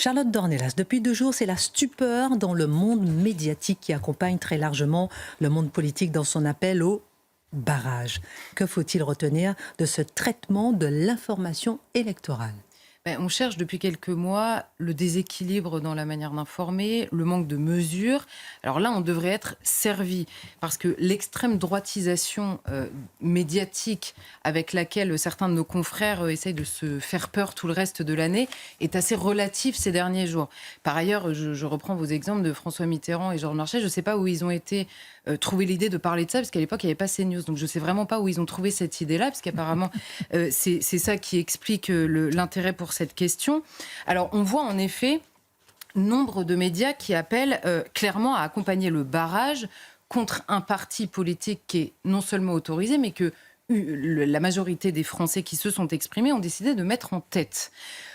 Charlotte Dornelas, depuis 2 jours, c'est la stupeur dans le monde médiatique qui accompagne très largement le monde politique dans son appel au barrage. Que faut-il retenir de ce traitement de l'information électorale ? On cherche depuis quelques mois le déséquilibre dans la manière d'informer, le manque de mesures. Alors là, on devrait être servi parce que l'extrême droitisation médiatique avec laquelle certains de nos confrères essayent de se faire peur tout le reste de l'année est assez relative ces derniers jours. Par ailleurs, je reprends vos exemples de François Mitterrand et Georges Marchais. Je ne sais pas où ils ont été trouver l'idée de parler de ça, parce qu'à l'époque, il n'y avait pas CNews. Donc je ne sais vraiment pas où ils ont trouvé cette idée-là, parce qu'apparemment, c'est ça qui explique l'intérêt pour cette question. Alors, on voit en effet nombre de médias qui appellent clairement à accompagner le barrage contre un parti politique qui est non seulement autorisé, mais que la majorité des Français qui se sont exprimés ont décidé de mettre en tête.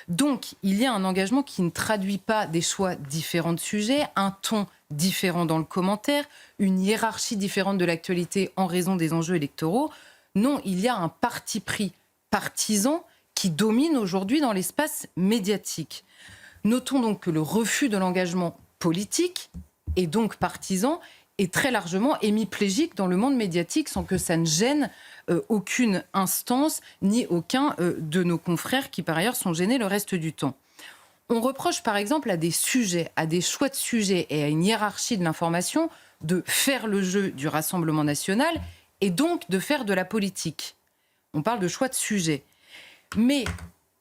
Donc, il y a un engagement qui ne traduit pas des choix différents de sujets, un ton différent dans le commentaire, une hiérarchie différente de l'actualité en raison des enjeux électoraux. Non, il y a un parti pris partisan qui domine aujourd'hui dans l'espace médiatique. Notons donc que le refus de l'engagement politique, et donc partisan, est très largement hémiplégique dans le monde médiatique sans que ça ne gêne aucune instance ni aucun de nos confrères qui par ailleurs sont gênés le reste du temps. On reproche par exemple à des sujets, à des choix de sujets et à une hiérarchie de l'information de faire le jeu du Rassemblement national et donc de faire de la politique. On parle de choix de sujets. Mais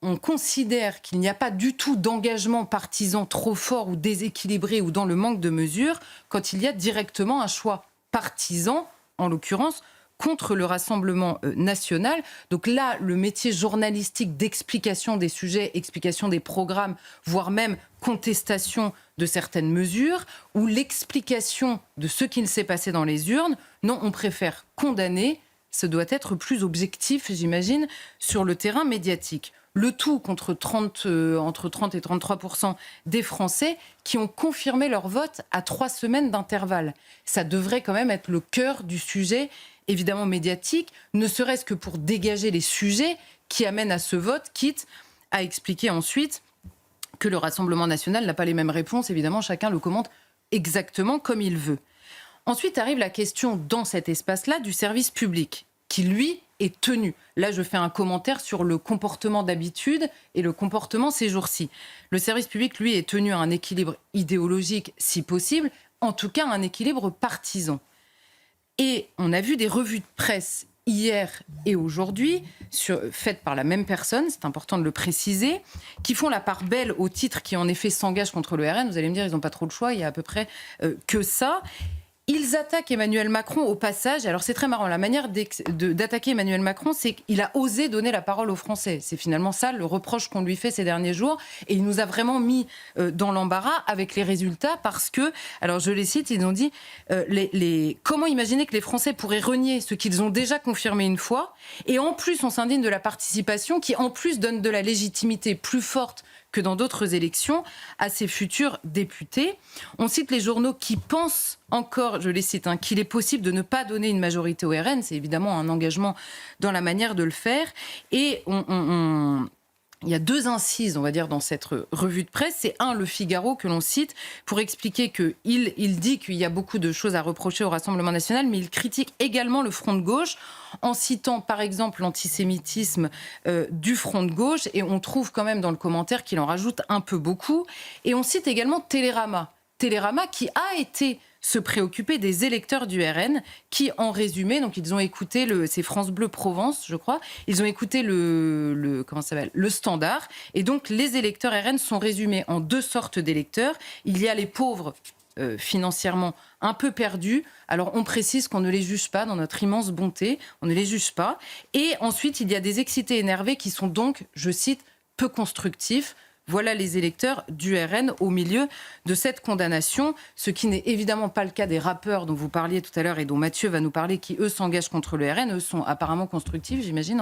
on considère qu'il n'y a pas du tout d'engagement partisan trop fort ou déséquilibré ou dans le manque de mesures quand il y a directement un choix partisan, en l'occurrence, contre le Rassemblement national. Donc là, le métier journalistique d'explication des sujets, explication des programmes, voire même contestation de certaines mesures, ou l'explication de ce qu'il s'est passé dans les urnes, non, on préfère condamner. Ce doit être plus objectif, j'imagine, sur le terrain médiatique. Le tout contre entre 30 et 33% des Français qui ont confirmé leur vote à 3 semaines d'intervalle. Ça devrait quand même être le cœur du sujet, évidemment médiatique, ne serait-ce que pour dégager les sujets qui amènent à ce vote, quitte à expliquer ensuite que le Rassemblement national n'a pas les mêmes réponses. Évidemment, chacun le commente exactement comme il veut. Ensuite arrive la question, dans cet espace-là, du service public, qui, lui, est tenu. Là, je fais un commentaire sur le comportement d'habitude et le comportement ces jours-ci. Le service public, lui, est tenu à un équilibre idéologique, si possible, en tout cas un équilibre partisan. Et on a vu des revues de presse hier et aujourd'hui, faites par la même personne, c'est important de le préciser, qui font la part belle au titre qui en effet s'engage contre le RN. Vous allez me dire, ils n'ont pas trop le choix, il y a à peu près que ça. Ils attaquent Emmanuel Macron au passage. Alors c'est très marrant, la manière d'attaquer Emmanuel Macron, c'est qu'il a osé donner la parole aux Français. C'est finalement ça le reproche qu'on lui fait ces derniers jours. Et il nous a vraiment mis dans l'embarras avec les résultats parce que, alors je les cite, ils ont dit comment imaginer que les Français pourraient renier ce qu'ils ont déjà confirmé une fois, et en plus on s'indigne de la participation qui en plus donne de la légitimité plus forte que dans d'autres élections à ces futurs députés. On cite les journaux qui pensent encore, je les cite, qu'il est possible de ne pas donner une majorité au RN. C'est évidemment un engagement dans la manière de le faire. Et il y a 2 incises, on va dire, dans cette revue de presse. C'est Le Figaro que l'on cite pour expliquer qu'il dit qu'il y a beaucoup de choses à reprocher au Rassemblement national, mais il critique également le Front de gauche en citant par exemple l'antisémitisme du Front de gauche. Et on trouve quand même dans le commentaire qu'il en rajoute un peu beaucoup. Et on cite également Télérama. Télérama qui a été se préoccuper des électeurs du RN qui, en résumé, donc ils ont écouté c'est France Bleu Provence, je crois, ils ont écouté le Standard, et donc les électeurs RN sont résumés en 2 sortes d'électeurs. Il y a les pauvres financièrement un peu perdus. Alors on précise qu'on ne les juge pas, dans notre immense bonté, on ne les juge pas. Et ensuite, il y a des excités énervés qui sont donc, je cite, peu constructifs. Voilà les électeurs du RN au milieu de cette condamnation, ce qui n'est évidemment pas le cas des rappeurs dont vous parliez tout à l'heure et dont Mathieu va nous parler, qui eux s'engagent contre le RN. Eux sont apparemment constructifs, j'imagine,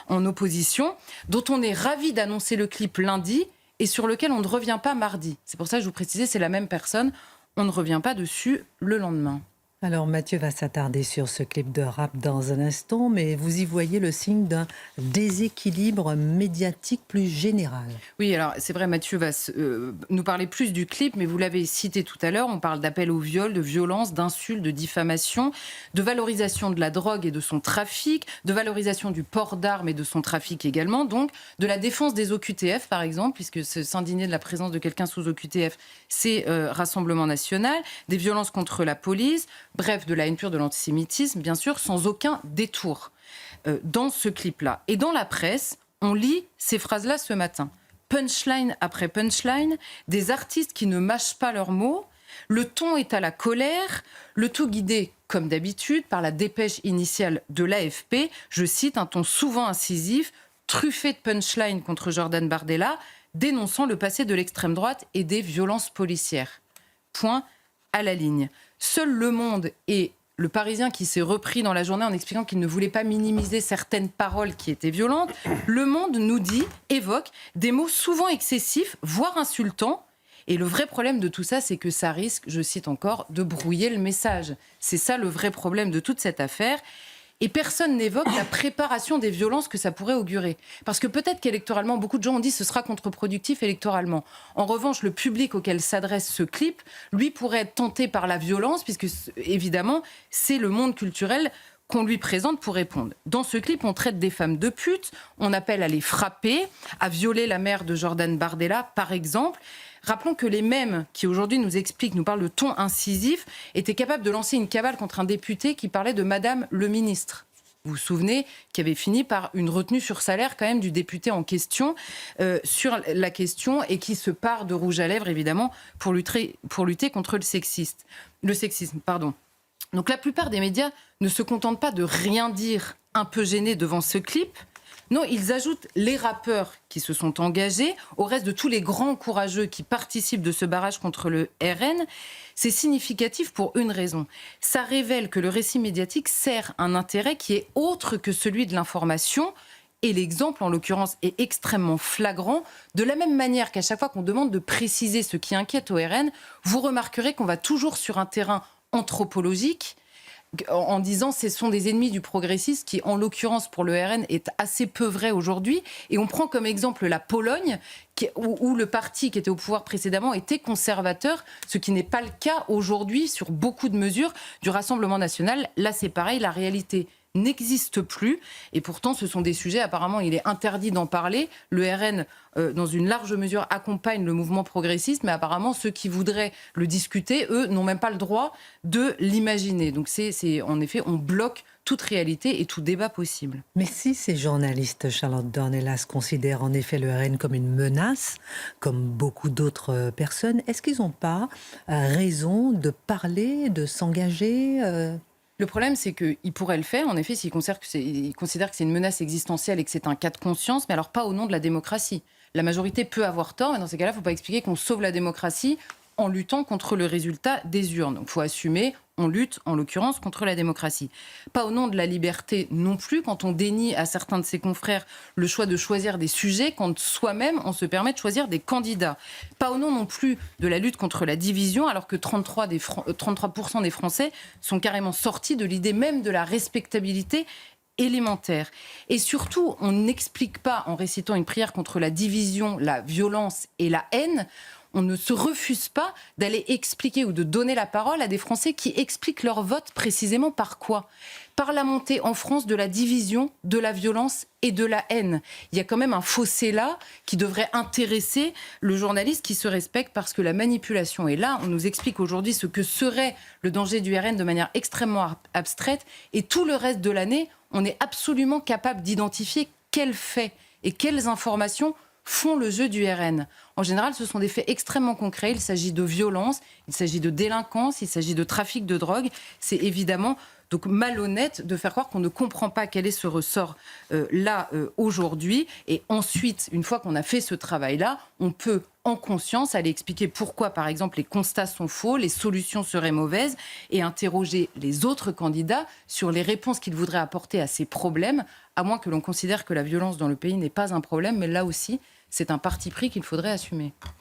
en opposition, dont on est ravi d'annoncer le clip lundi et sur lequel on ne revient pas mardi. C'est pour ça que je vous précisais, c'est la même personne, on ne revient pas dessus le lendemain. Alors Mathieu va s'attarder sur ce clip de rap dans un instant, mais vous y voyez le signe d'un déséquilibre médiatique plus général. Oui, alors c'est vrai, Mathieu va nous parler plus du clip, mais vous l'avez cité tout à l'heure, on parle d'appel au viol, de violence, d'insultes, de diffamation, de valorisation de la drogue et de son trafic, de valorisation du port d'armes et de son trafic également, donc de la défense des OQTF par exemple, puisque s'indigner de la présence de quelqu'un sous OQTF, c'est Rassemblement National, des violences contre la police, bref, de la haine pure, de l'antisémitisme, bien sûr, sans aucun détour dans ce clip-là. Et dans la presse, on lit ces phrases-là ce matin. Punchline après punchline, des artistes qui ne mâchent pas leurs mots, le ton est à la colère, le tout guidé, comme d'habitude, par la dépêche initiale de l'AFP, je cite, un ton souvent incisif, truffé de punchlines contre Jordan Bardella, dénonçant le passé de l'extrême droite et des violences policières. Point à la ligne. Seul Le Monde et Le Parisien, qui s'est repris dans la journée en expliquant qu'il ne voulait pas minimiser certaines paroles qui étaient violentes, Le Monde nous dit, évoque des mots souvent excessifs, voire insultants. Et le vrai problème de tout ça, c'est que ça risque, je cite encore, de brouiller le message. C'est ça le vrai problème de toute cette affaire. Et personne n'évoque la préparation des violences que ça pourrait augurer. Parce que peut-être qu'électoralement, beaucoup de gens ont dit que ce sera contre-productif électoralement. En revanche, le public auquel s'adresse ce clip, lui, pourrait être tenté par la violence, puisque, évidemment, c'est le monde culturel qu'on lui présente pour répondre. Dans ce clip, on traite des femmes de putes, on appelle à les frapper, à violer la mère de Jordan Bardella, par exemple. Rappelons que les mêmes qui aujourd'hui nous expliquent, nous parlent de ton incisif, étaient capables de lancer une cavale contre un député qui parlait de Madame le ministre. Vous vous souvenez, qui avait fini par une retenue sur salaire quand même du député en question sur la question et qui se part de rouge à lèvres évidemment pour lutter contre le sexisme. Donc la plupart des médias ne se contentent pas de rien dire un peu gênés devant ce clip. Non, ils ajoutent les rappeurs qui se sont engagés au reste de tous les grands courageux qui participent de ce barrage contre le RN. C'est significatif pour une raison. Ça révèle que le récit médiatique sert un intérêt qui est autre que celui de l'information. Et l'exemple, en l'occurrence, est extrêmement flagrant. De la même manière qu'à chaque fois qu'on demande de préciser ce qui inquiète au RN, vous remarquerez qu'on va toujours sur un terrain anthropologique, en disant ce sont des ennemis du progressisme, qui en l'occurrence pour le RN est assez peu vrai aujourd'hui. Et on prend comme exemple la Pologne, où le parti qui était au pouvoir précédemment était conservateur, ce qui n'est pas le cas aujourd'hui sur beaucoup de mesures du Rassemblement national. Là c'est pareil, la réalité n'existe plus et pourtant ce sont des sujets, apparemment il est interdit d'en parler. Le RN dans une large mesure accompagne le mouvement progressiste, mais apparemment ceux qui voudraient le discuter, eux, n'ont même pas le droit de l'imaginer. Donc c'est en effet, on bloque toute réalité et tout débat possible. Mais si ces journalistes, Charlotte Dornelas, considèrent en effet le RN comme une menace, comme beaucoup d'autres personnes, est-ce qu'ils n'ont pas raison de parler, de s'engager Le problème, c'est qu'ils pourraient le faire, en effet, s'ils considèrent que c'est une menace existentielle et que c'est un cas de conscience, mais alors pas au nom de la démocratie. La majorité peut avoir tort, mais dans ces cas-là, il ne faut pas expliquer qu'on sauve la démocratie en luttant contre le résultat des urnes. Donc il faut assumer, on lutte en l'occurrence contre la démocratie. Pas au nom de la liberté non plus, quand on dénie à certains de ses confrères le choix de choisir des sujets, quand soi-même on se permet de choisir des candidats. Pas au nom non plus de la lutte contre la division, alors que 33% des Français sont carrément sortis de l'idée même de la respectabilité élémentaire. Et surtout, on n'explique pas en récitant une prière contre la division, la violence et la haine. On ne se refuse pas d'aller expliquer ou de donner la parole à des Français qui expliquent leur vote précisément par quoi ? Par la montée en France de la division, de la violence et de la haine. Il y a quand même un fossé là qui devrait intéresser le journaliste qui se respecte parce que la manipulation est là. On nous explique aujourd'hui ce que serait le danger du RN de manière extrêmement abstraite et tout le reste de l'année, on est absolument capable d'identifier quels faits et quelles informations font le jeu du RN. En général, ce sont des faits extrêmement concrets. Il s'agit de violence, il s'agit de délinquance, il s'agit de trafic de drogue. C'est évidemment donc malhonnête de faire croire qu'on ne comprend pas quel est ce ressort aujourd'hui. Et ensuite, une fois qu'on a fait ce travail-là, on peut en conscience aller expliquer pourquoi, par exemple, les constats sont faux, les solutions seraient mauvaises et interroger les autres candidats sur les réponses qu'ils voudraient apporter à ces problèmes, à moins que l'on considère que la violence dans le pays n'est pas un problème, mais là aussi, c'est un parti pris qu'il faudrait assumer.